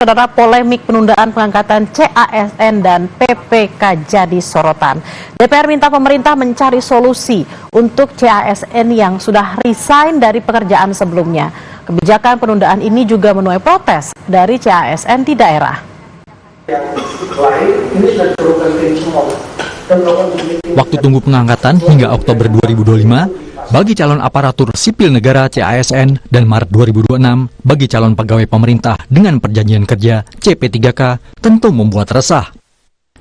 Saudara, polemik penundaan pengangkatan CASN dan PPK jadi sorotan. DPR minta pemerintah mencari solusi untuk CASN yang sudah resign dari pekerjaan sebelumnya. Kebijakan penundaan ini juga menuai protes dari CASN di daerah. Waktu tunggu pengangkatan hingga Oktober 2025 bagi calon aparatur sipil negara CASN dan Maret 2026 bagi calon pegawai pemerintah dengan perjanjian kerja CP3K tentu membuat resah.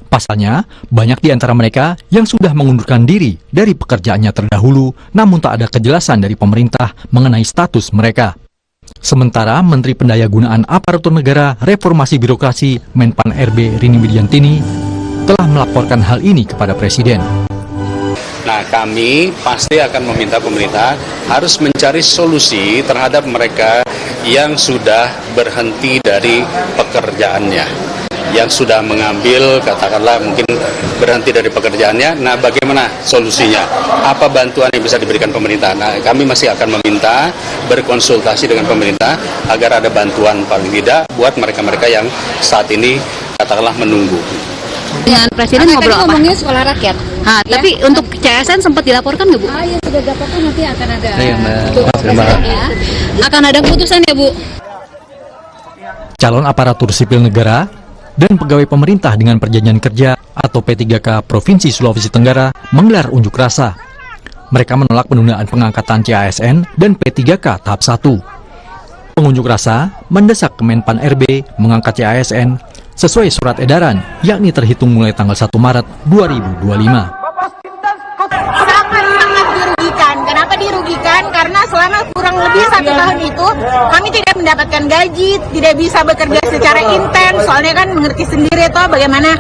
Pasalnya, banyak di antara mereka yang sudah mengundurkan diri dari pekerjaannya terdahulu, namun tak ada kejelasan dari pemerintah mengenai status mereka. Sementara Menteri Pendayagunaan Aparatur Negara Reformasi Birokrasi Menpan RB Rini Widiantini telah melaporkan hal ini kepada Presiden. Nah, kami pasti akan meminta pemerintah harus mencari solusi terhadap mereka yang sudah berhenti dari pekerjaannya, yang sudah mengambil, katakanlah mungkin berhenti dari pekerjaannya. Nah, bagaimana solusinya? Apa bantuan yang bisa diberikan pemerintah? Nah, kami masih akan meminta berkonsultasi dengan pemerintah agar ada bantuan paling tidak buat mereka-mereka yang saat ini katakanlah menunggu. Dengan Presiden ngobrol apa? Ngomongnya sekolah rakyat. Ya. Tapi untuk CASN sempat dilaporkan nggak, Bu? Ya sudah dilaporkan, nanti akan ada. Akan ada keputusan ya, Bu? Calon aparatur sipil negara dan pegawai pemerintah dengan perjanjian kerja atau P3K Provinsi Sulawesi Tenggara menggelar unjuk rasa. Mereka menolak penundaan pengangkatan CASN dan P3K tahap 1. Pengunjuk rasa mendesak Kemenpan RB mengangkat CASN sesuai surat edaran, yakni terhitung mulai tanggal 1 Maret 2025. Sangat dirugikan. Kenapa dirugikan? Karena selama kurang lebih 1 tahun itu kami tidak mendapatkan gaji, tidak bisa bekerja secara intens. Soalnya kan mengerti sendiri toh bagaimana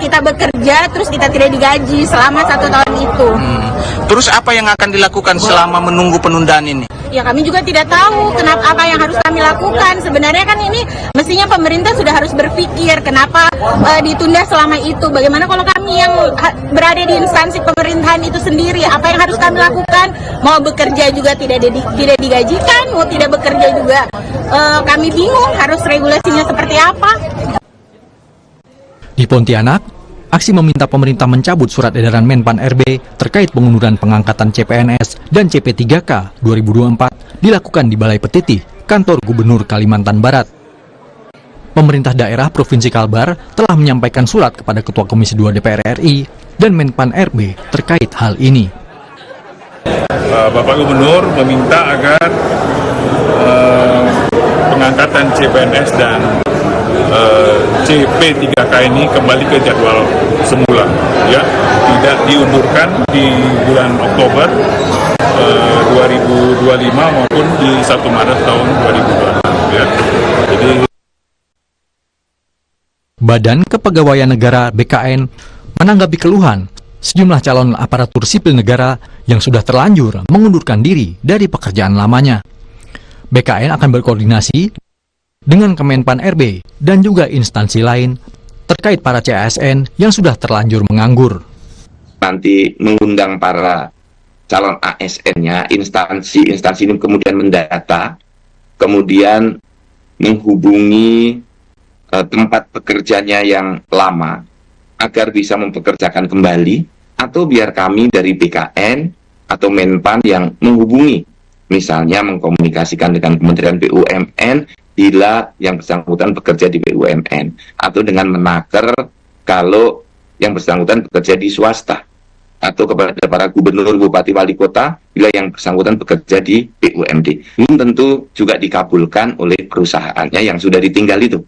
kita bekerja terus kita tidak digaji selama 1 tahun itu. Terus apa yang akan dilakukan selama menunggu penundaan ini? Ya kami juga tidak tahu kenapa apa yang harus kami lakukan. Sebenarnya kan ini mestinya pemerintah sudah harus berpikir kenapa ditunda selama itu. Bagaimana kalau kami yang berada di instansi pemerintahan itu sendiri, apa yang harus kami lakukan? Mau bekerja juga tidak digajikan, mau tidak bekerja juga kami bingung harus regulasinya seperti apa. Di Pontianak, aksi meminta pemerintah mencabut surat edaran Menpan RB terkait pengunduran pengangkatan CPNS dan CP3K 2024 dilakukan di Balai Petitih, Kantor Gubernur Kalimantan Barat. Pemerintah daerah Provinsi Kalbar telah menyampaikan surat kepada Ketua Komisi 2 DPR RI dan Menpan RB terkait hal ini. Bapak Gubernur meminta agar pengangkatan CPNS dan CP3K ini kembali ke jadwal semula, ya, tidak diundurkan di bulan Oktober 2025 maupun di 1 Maret tahun 2026, ya. Jadi Badan Kepegawaian Negara BKN menanggapi keluhan sejumlah calon aparatur sipil negara yang sudah terlanjur mengundurkan diri dari pekerjaan lamanya. BKN akan berkoordinasi dengan Kemenpan RB dan juga instansi lain terkait para CASN yang sudah terlanjur menganggur. Nanti mengundang para calon ASN-nya, instansi ini kemudian mendata, kemudian menghubungi tempat pekerjanya yang lama agar bisa mempekerjakan kembali, atau biar kami dari BKN atau Menpan yang menghubungi, misalnya mengkomunikasikan dengan Kementerian BUMN bila yang bersangkutan bekerja di BUMN, atau dengan menaker kalau yang bersangkutan bekerja di swasta, atau kepada para gubernur, bupati, wali kota bila yang bersangkutan bekerja di BUMD. Ini tentu juga dikabulkan oleh perusahaannya yang sudah ditinggal itu.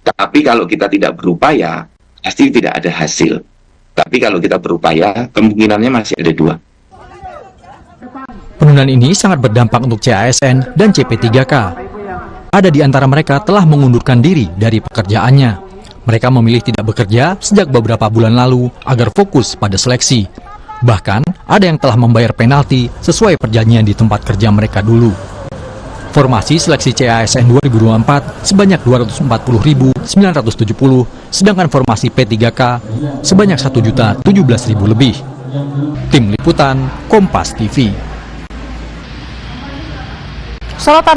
Tapi kalau kita tidak berupaya, pasti tidak ada hasil. Tapi kalau kita berupaya, kemungkinannya masih ada 2. Penundaan ini sangat berdampak untuk CASN dan CP3K. Ada di antara mereka telah mengundurkan diri dari pekerjaannya. Mereka memilih tidak bekerja sejak beberapa bulan lalu agar fokus pada seleksi. Bahkan, ada yang telah membayar penalti sesuai perjanjian di tempat kerja mereka dulu. Formasi seleksi CASN 2024 sebanyak 240.970, sedangkan formasi P3K sebanyak 1.017.000 lebih. Tim Liputan, Kompas TV. Sorotan